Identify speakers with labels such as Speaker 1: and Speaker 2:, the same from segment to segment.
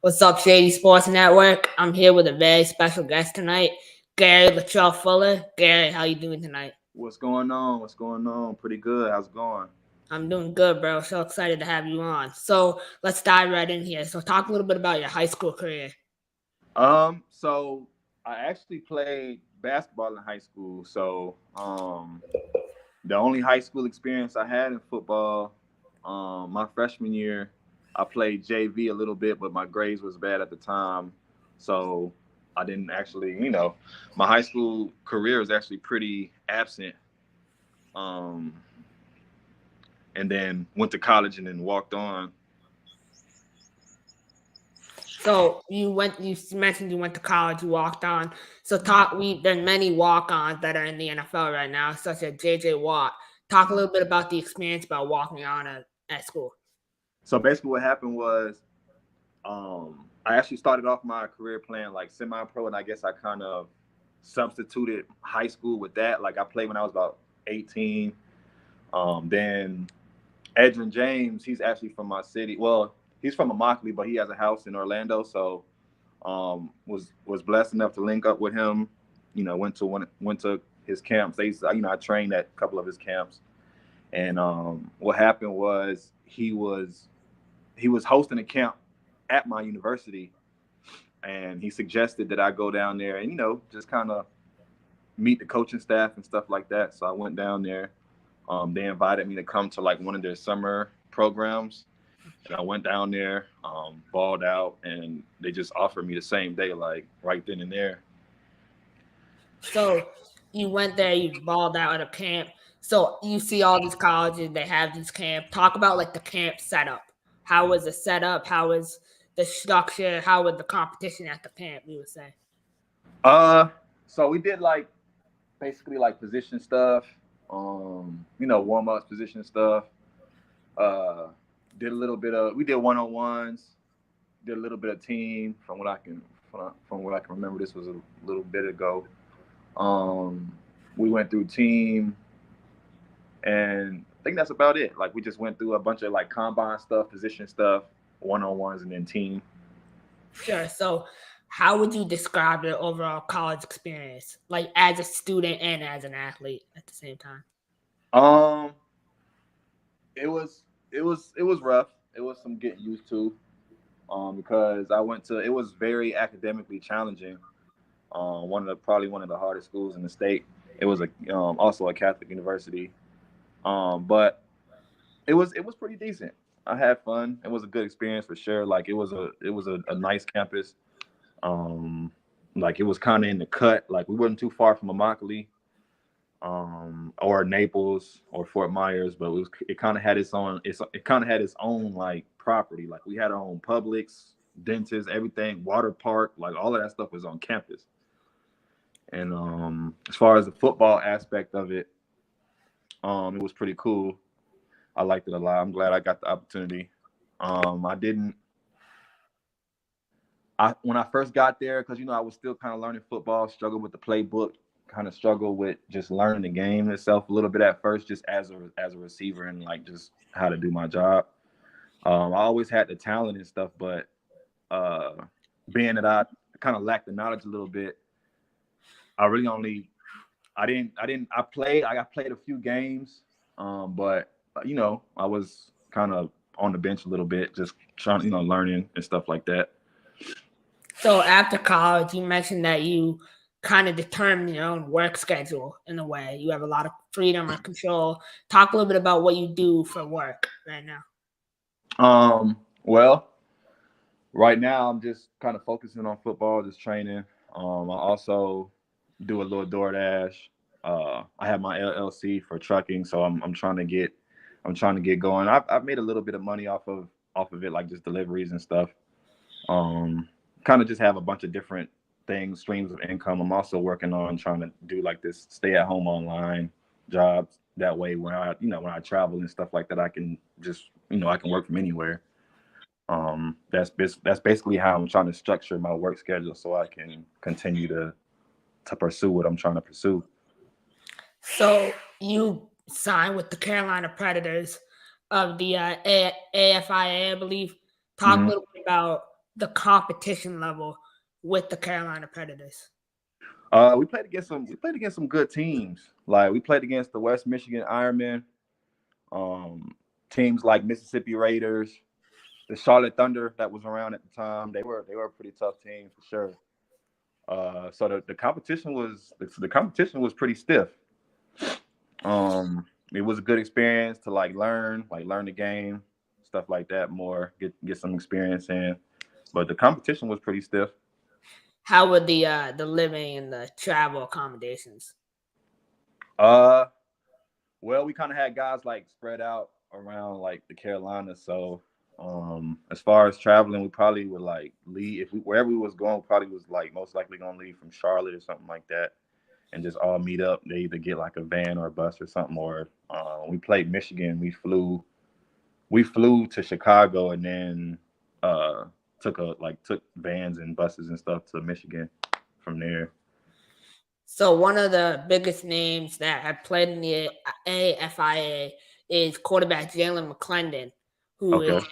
Speaker 1: What's up, Shady Sports Network? I'm here with a very special guest tonight, Garry Latrell Fuller. Garry, how you doing tonight?
Speaker 2: What's going on? What's going on? Pretty good. How's it going?
Speaker 1: I'm doing good, bro. So excited to have you on. So let's dive right in here. So talk a little bit about your high school career.
Speaker 2: So I actually played basketball in high school. The only high school experience I had in football, my freshman year, I played JV a little bit, but my grades was bad at the time, so I didn't actually, my high school career was actually pretty absent. Um, and then went to college and then walked on.
Speaker 1: So you mentioned you went to college, you walked on. So there's many walk-ons that are in the NFL right now, such as JJ Watt. Talk a little bit about the experience about walking on at school.
Speaker 2: So basically, what happened was, I actually started off my career playing like semi-pro, and I guess I kind of substituted high school with that. Like I played when I was about 18. Then Edrin James, he's actually from my city. Well, he's from Immokalee, but he has a house in Orlando. So was blessed enough to link up with him. Went to his camps. I trained at a couple of his camps. And what happened was he was hosting a camp at my university, and he suggested that I go down there and just kind of meet the coaching staff and stuff like that. So I went down there. They invited me to come to like one of their summer programs, and I went down there, balled out, and they just offered me the same day, like right then and there.
Speaker 1: So you went there, you balled out at a camp. So you see all these colleges, they have these camps. Talk about like the camp setup. How was the setup? How was the structure? How was the competition at the camp, you would say?
Speaker 2: Uh, so we did like basically like position stuff, warm ups, position stuff. Uh, did a little bit of we did 1-on-ones, did a little bit of team from what I can remember. This was a little bit ago. Um, we went through team, and I think that's about it. Like we just went through a bunch of like combine stuff, position stuff, 1-on-ones, and then team.
Speaker 1: Sure. So how would you describe your overall college experience, like as a student and as an athlete at the same time?
Speaker 2: Um, it was rough. It was some getting used to. Because it was very academically challenging. Probably one of the hardest schools in the state. It was also a Catholic university. But it was pretty decent. I had fun. It was a good experience for sure. Like it was a nice campus. Um, like it was kind of in the cut. Like we wasn't too far from Immokalee, or Naples or Fort Myers, but it kind of had its own like property. Like we had our own Publix, dentist, everything, water park, like all of that stuff was on campus. And as far as the football aspect of it, it was pretty cool. I liked it a lot. I'm glad I got the opportunity. I didn't. I When I first got there, because I was still kind of learning football, struggled with the playbook, kind of struggled with just learning the game itself a little bit at first, just as a receiver and like just how to do my job. I always had the talent and stuff, but uh, being that I kind of lacked the knowledge a little bit, I really only I played a few games, but I was kind of on the bench a little bit, just trying, learning and stuff like that.
Speaker 1: So after college, you mentioned that you kind of determine your own work schedule in a way. You have a lot of freedom or control. Talk a little bit about what you do for work right now.
Speaker 2: Well, right now I'm just kind of focusing on football, just training. I also do a little DoorDash. I have my LLC for trucking, so I'm trying to get going. I've made a little bit of money off of it, like just deliveries and stuff. Um, Kind of just have a bunch of different things, streams of income. I'm also working on trying to do like this stay at home online jobs. That way, when I travel and stuff like that, I can just, I can work from anywhere. That's basically how I'm trying to structure my work schedule so I can continue to pursue what I'm trying to pursue.
Speaker 1: So you signed with the Carolina Predators of the AFIA, I believe. Talk a
Speaker 2: Hmm.
Speaker 1: little bit about the competition level with the Carolina Predators?
Speaker 2: We played against some good teams. Like we played against the West Michigan Ironmen, um, teams like Mississippi Raiders, the Charlotte Thunder that was around at the time. They were a pretty tough team for sure. So the competition was pretty stiff. It was a good experience to learn the game, stuff like that. More get some experience in, but the competition was pretty stiff.
Speaker 1: How were the living and the travel accommodations?
Speaker 2: Uh, well, we kind of had guys like spread out around like the Carolinas. So, as far as traveling, we probably would like leave if we wherever we was going. Probably was like most likely gonna leave from Charlotte or something like that, and just all meet up. They either get like a van or a bus or something. Or we played Michigan. We flew to Chicago and then uh took vans and buses and stuff to Michigan from there.
Speaker 1: So one of the biggest names that have played in the AFIA is quarterback Jalen McClendon, who
Speaker 2: Okay.
Speaker 1: is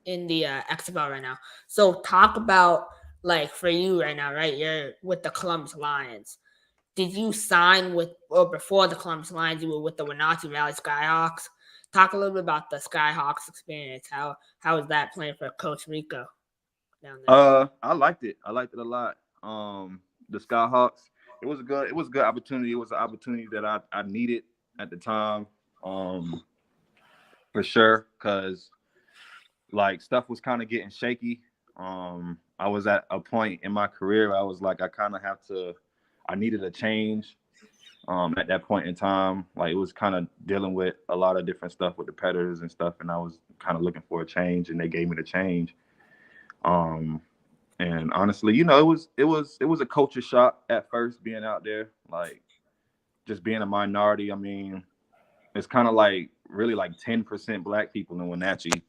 Speaker 1: in the XFL right now. So talk about like for you right now, right? You're with the Columbus Lions. Did you sign with or before the Columbus Lions? You were with the Wenatchee Valley Skyhawks. Talk a little bit about the Skyhawks experience. How was that playing for Coach Rico down there?
Speaker 2: I liked it. I liked it a lot. The Skyhawks. It was a good opportunity. It was an opportunity that I needed at the time. Um, for sure, because like stuff was kind of getting shaky. I was at a point in my career where I was like, I needed a change. At that point in time, like it was kind of dealing with a lot of different stuff with the Predators and stuff, and I was kind of looking for a change, and they gave me the change. Um, and honestly, it was a culture shock at first being out there, like just being a minority. I mean, it's kind of like really like 10% black people in Wenatchee,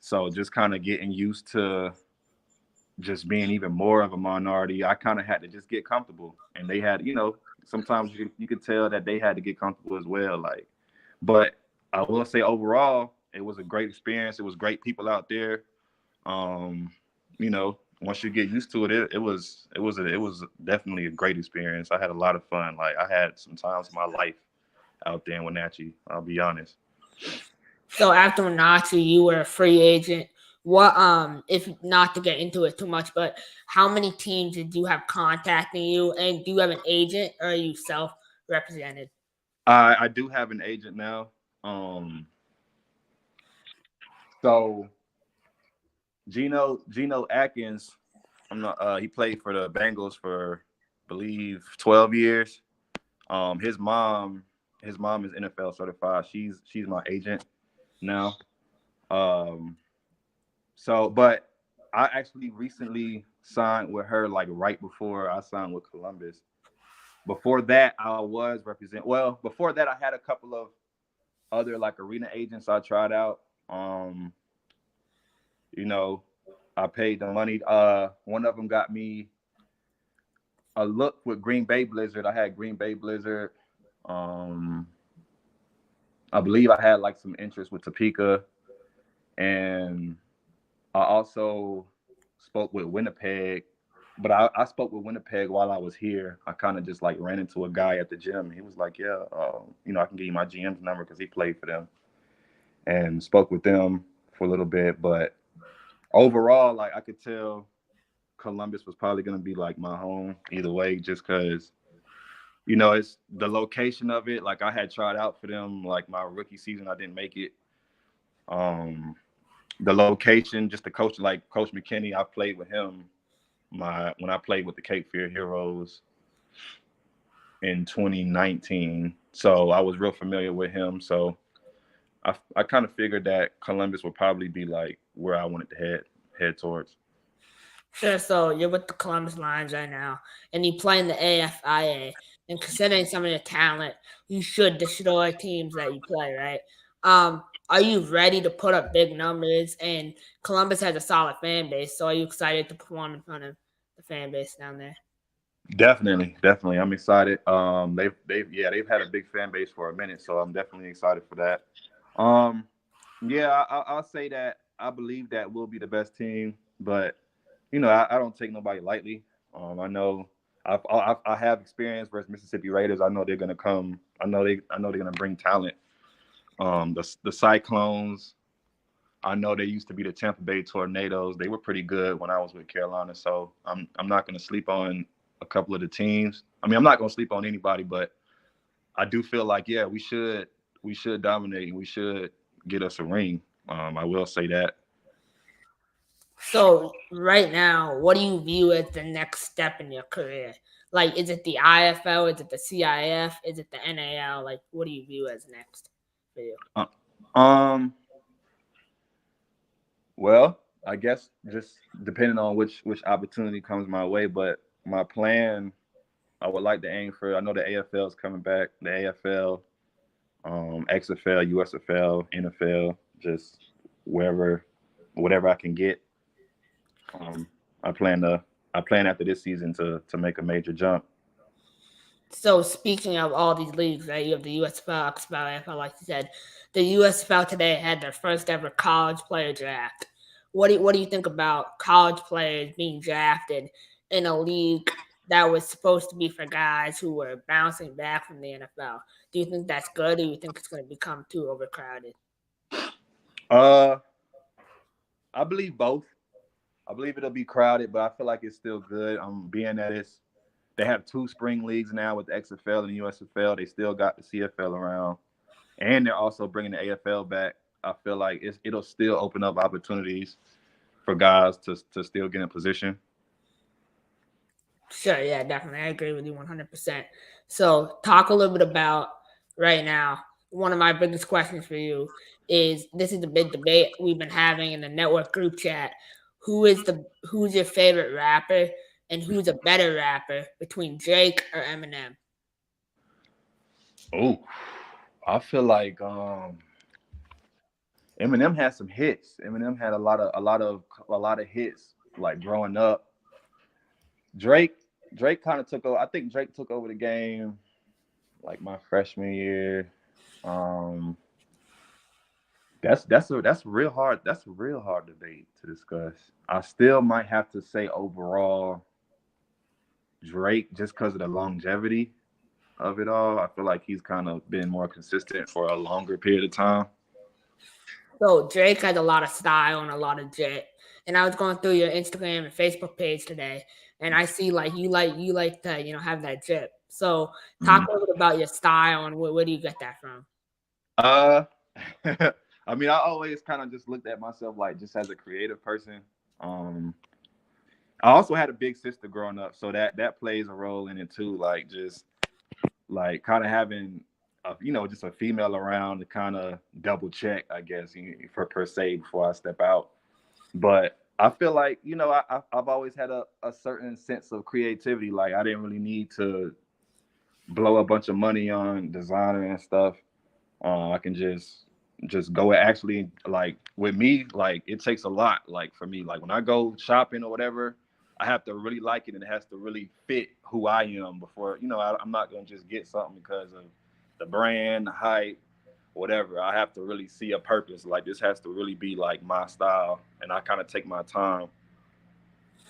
Speaker 2: so just kind of getting used to just being even more of a minority. I kind of had to just get comfortable, and they had, sometimes you could tell that they had to get comfortable as well. Like, but I will say overall, it was a great experience. It was great people out there. Um, once you get used to it, it was definitely a great experience. I had a lot of fun. Like I had some times in my life out there in Wenatchee. I'll be honest.
Speaker 1: So after Wenatchee, you were a free agent. What if not to get into it too much, but how many teams did you have contacting you, and do you have an agent or are you self represented?
Speaker 2: I do have an agent now. So Gino Atkins, I'm not. He played for the Bengals for, I believe, 12 years. His mom is NFL certified. She's my agent now. Um, but I actually recently signed with her like right before I signed with Columbus. Before that, I was represent. Well, before that, I had a couple of other like arena agents I tried out. Um, you know, I paid the money. One of them got me a look with Green Bay Blizzard. I had Green Bay Blizzard. Um, I believe I had like some interest with Topeka, and I also spoke with Winnipeg. But I spoke with Winnipeg while I was here. I kind of just like ran into a guy at the gym, and he was like, "Yeah, I can give you my GM's number because he played for them," and spoke with them for a little bit. But overall, like I could tell Columbus was probably going to be like my home either way, just because it's the location of it. Like I had tried out for them like my rookie season, I didn't make it. Um, the location, just the coach, like Coach McKinney, I played with him when I played with the Cape Fear Heroes in 2019. So I was real familiar with him. So I kind of figured that Columbus would probably be like where I wanted to head towards.
Speaker 1: Sure. So you're with the Columbus Lions right now, and you play in the AFIA. And considering some of the talent, you should destroy teams that you play, right? Are you ready to put up big numbers? And Columbus has a solid fan base, so are you excited to perform in front of the fan base down there?
Speaker 2: Definitely, definitely. I'm excited. They've had a big fan base for a minute, so I'm definitely excited for that. Um, yeah, I'll say that I believe that we'll be the best team, but I don't take nobody lightly. I know I have experience versus Mississippi Raiders. I know they're gonna come. I know they're gonna bring talent. The Cyclones. I know they used to be the Tampa Bay Tornadoes. They were pretty good when I was with Carolina. So I'm not gonna sleep on a couple of the teams. I mean, I'm not gonna sleep on anybody, but I do feel like yeah, we should dominate and we should get us a ring. I will say that.
Speaker 1: So right now, what do you view as the next step in your career? Like, is it the IFL? Is it the CIF? Is it the NAL? Like, what do you view as next for you?
Speaker 2: Uh, um, well, I guess just depending on which opportunity comes my way, but my plan, I would like to aim for. I know the AFL is coming back. The AFL, XFL, USFL, NFL, just wherever, whatever I can get. Um, I plan to. I plan after this season to make a major jump.
Speaker 1: So speaking of all these leagues, right? You have the USFL, XFL, AFL, like you said. The USFL today had their first ever college player draft. What do you think about college players being drafted in a league that was supposed to be for guys who were bouncing back from the NFL? Do you think that's good, or do you think it's going to become too overcrowded?
Speaker 2: Uh, I believe both. I believe it'll be crowded, but I feel like it's still good. Being that they have two spring leagues now with the XFL and the USFL. They still got the CFL around, and they're also bringing the AFL back. I feel like it'll still open up opportunities for guys to still get in position.
Speaker 1: Sure, yeah, definitely. I agree with you 100%. So, talk a little bit about right now. One of my biggest questions for you is this is a big debate we've been having in the network group chat. Who's your favorite rapper and who's a better rapper between Drake or Eminem?
Speaker 2: Oh, I feel like Eminem had some hits. Eminem had a lot of hits like growing up. Drake Drake kind of took over. I think Drake took over the game like my freshman year. Um, that's real hard. That's a real hard debate to discuss. I still might have to say overall Drake just because of the longevity of it all. I feel like he's kind of been more consistent for a longer period of time.
Speaker 1: So Drake has a lot of style and a lot of jet. And I was going through your Instagram and Facebook page today, and I see like you like to have that jet. So talk
Speaker 2: Mhm.
Speaker 1: a little bit about your style and where do you get that from?
Speaker 2: Uh, I mean, I always kind of just looked at myself like just as a creative person. Um, I also had a big sister growing up, so that plays a role in it too. Like just like kind of having just a female around to kind of double check, I guess, for per se before I step out. But I feel like I've always had a certain sense of creativity. Like I didn't really need to blow a bunch of money on designer and stuff. I can just go actually like with me, like it takes a lot. Like for me, like when I go shopping or whatever, I have to really like it and it has to really fit who I am before, I'm not gonna just get something because of the brand, the hype, whatever. I have to really see a purpose. Like this has to really be like my style. And I kind of take my time.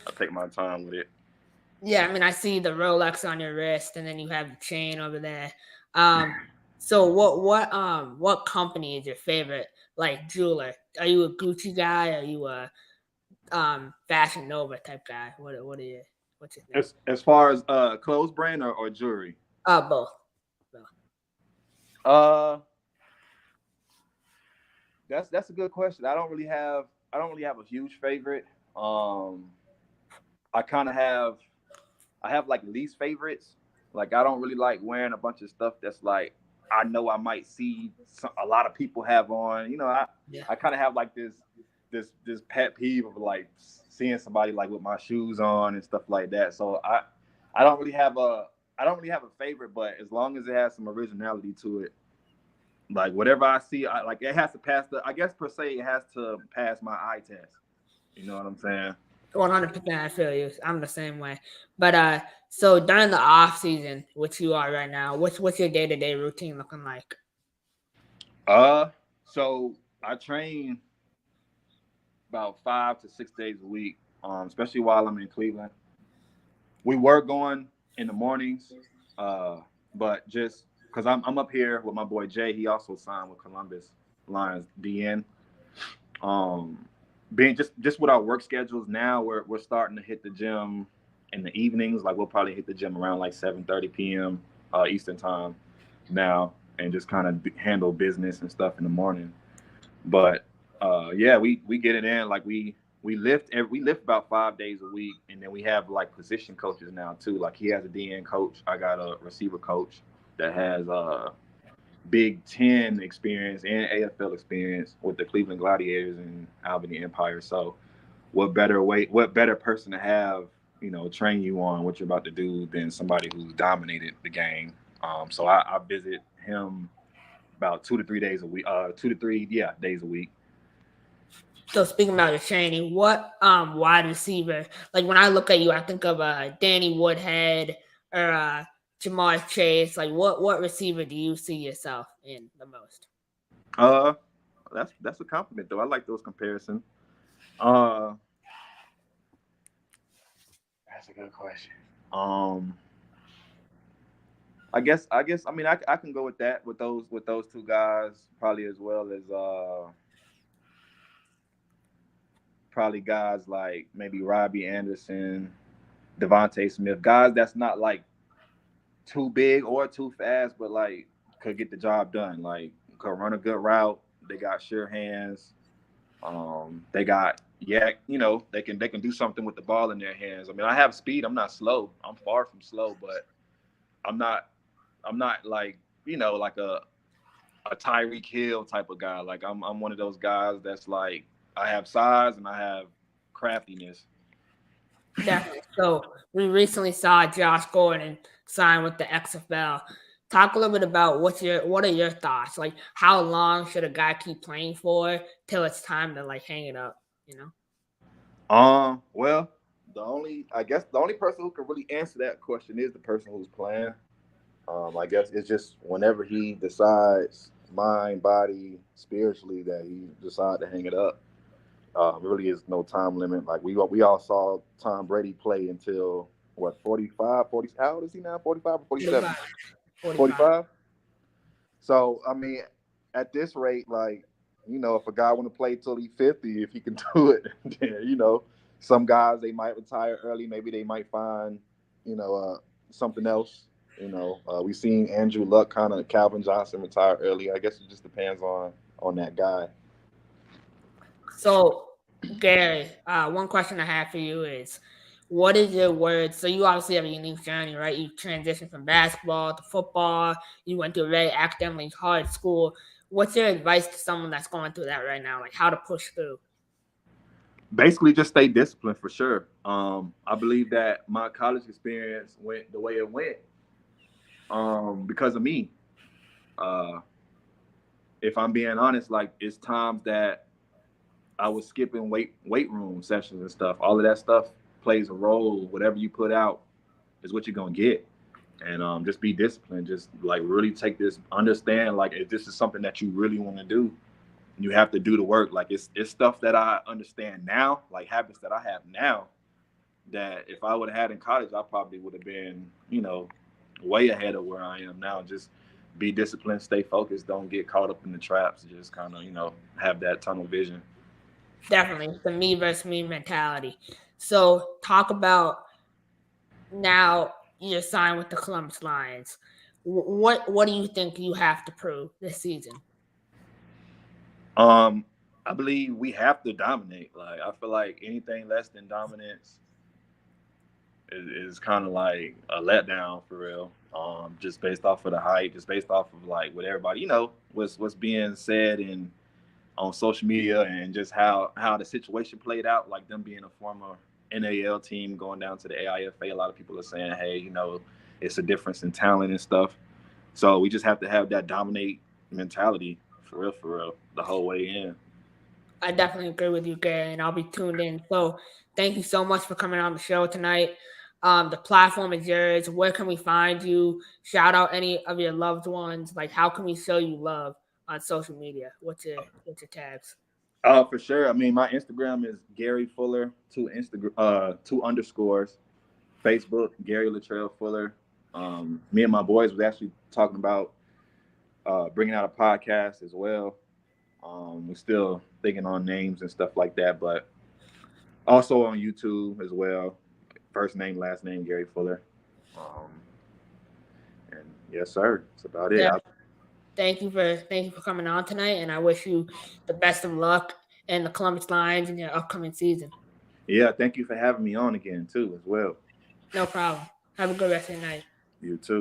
Speaker 2: I take my time with it.
Speaker 1: Yeah, I mean, I see the Rolex on your wrist, and then you have the chain over there. Um, so what company is your favorite like jeweler? Are you a Gucci guy? Are you a Fashion Nova type guy? What are you? What's your thing?
Speaker 2: As far as clothes brand or jewelry.
Speaker 1: Both. Both.
Speaker 2: Uh that's a good question. I don't really have a huge favorite. Um I kind of have I have like least favorites. Like I don't really like wearing a bunch of stuff that's like I know I might see a lot of people have on.
Speaker 1: Yeah.
Speaker 2: I kind of have like this pet peeve of like seeing somebody like with my shoes on and stuff like that. So I don't really have a I don't really have a favorite, but as long as it has some originality to it, like whatever I see, like it has to pass I guess per se it has to pass my eye test. You know what I'm saying?
Speaker 1: 100%. I feel you. I'm the same way. But so during the off season, which you are right now, what's your day to day routine looking like?
Speaker 2: So I train about 5 to 6 days a week. especially while I'm in Cleveland. We were going in the mornings, but just because I'm up here with my boy Jay, he also signed with Columbus Lions DN. Um, being just with our work schedules now, we're starting to hit the gym in the evenings. Like we'll probably hit the gym around like 7:30 p.m. Eastern time now, and just kind of handle business and stuff in the morning. But yeah, we get it in. Like we lift about 5 days a week, and then we have like position coaches now too. Like he has a DN coach. I got a receiver coach that has Big Ten experience and AFL experience with the Cleveland Gladiators and Albany Empire. So, what better person to have, train you on what you're about to do than somebody who's dominated the game. So I visit him about 2 to 3 days a week. 2 to 3, yeah, days a week.
Speaker 1: So speaking about your training, what wide receiver? Like when I look at you, I think of Danny Woodhead or Jamar Chase. Like what receiver do you see yourself in the most?
Speaker 2: Uh, that's a compliment though. I like those comparisons. Uh, that's a good question. Um, I mean I can go with that with those two guys probably as well as probably guys like maybe Robbie Anderson, Devontae Smith, guys that's not like too big or too fast, but like could get the job done. Like could run a good route. They got sure hands. They got they can do something with the ball in their hands. I mean, I have speed. I'm not slow. I'm far from slow, but I'm not I'm not like like a Tyreek Hill type of guy. Like I'm one of those guys that's like I have size and I have craftiness.
Speaker 1: Definitely. So we recently saw Josh Gordon sign with the XFL. Talk a little bit about what are your thoughts? Like how long should a guy keep playing for till it's time to like hang it up? You know.
Speaker 2: Well, I guess the only person who can really answer that question is the person who's playing. I guess it's just whenever he decides, mind, body, spiritually, that he decide to hang it up. Really is no time limit. Like we all saw Tom Brady play until what 45, 40. How old is he now? 45 or 47?
Speaker 1: 45. 45.
Speaker 2: 45. So I mean, at this rate, like if a guy want to play till he's 50, if he can do it, then some guys they might retire early. Maybe they might find something else. We've seen Andrew Luck, kind of Calvin Johnson retire early. I guess it just depends on that guy.
Speaker 1: So, Gary, one question I have for you is, what is your word? So you obviously have a unique journey, right? You transitioned from basketball to football. You went to a very academically hard school. What's your advice to someone that's going through that right now? Like how to push through?
Speaker 2: Basically, just stay disciplined for sure. I believe that my college experience went the way it went because of me. Uh, if I'm being honest, like it's times that I was skipping weight room sessions and stuff. All of that stuff plays a role. Whatever you put out is what you're gonna get. And just be disciplined. Just like really take this, understand like if this is something that you really want to do, you have to do the work. Like it's stuff that I understand now, like habits that I have now that if I would have had in college, I probably would have been, way ahead of where I am now. Just be disciplined, stay focused, don't get caught up in the traps. Just kind of, have that tunnel vision.
Speaker 1: Definitely the me versus me mentality. So talk about now you're signed with the Columbus Lions. What do you think you have to prove this season?
Speaker 2: Um, I believe we have to dominate. Like I feel like anything less than dominance is kind of like a letdown for real. Just based off of the hype, just based off of like what everybody, what's being said and on social media and just how the situation played out, like them being a former NAL team going down to the AIFA. A lot of people are saying, hey, it's a difference in talent and stuff. So we just have to have that dominate mentality for real, the whole way in.
Speaker 1: I definitely agree with you, Gary, and I'll be tuned in. So thank you so much for coming on the show tonight. The platform is yours. Where can we find you? Shout out any of your loved ones. Like, how can we show you love on social media? What's your tags?
Speaker 2: For sure. I mean, my Instagram is Garry Fuller, two underscores. Facebook, Garry Latrell Fuller. Me and my boys was actually talking about bringing out a podcast as well. We're still thinking on names and stuff like that, but also on YouTube as well. First name, last name, Garry Fuller. Um, and yes, sir. That's about it.
Speaker 1: Yeah. Thank you for coming on tonight, and I wish you the best of luck in the Columbus Lions in your upcoming season.
Speaker 2: Yeah, thank you for having me on again too, as well.
Speaker 1: No problem. Have a good rest of your night.
Speaker 2: You too.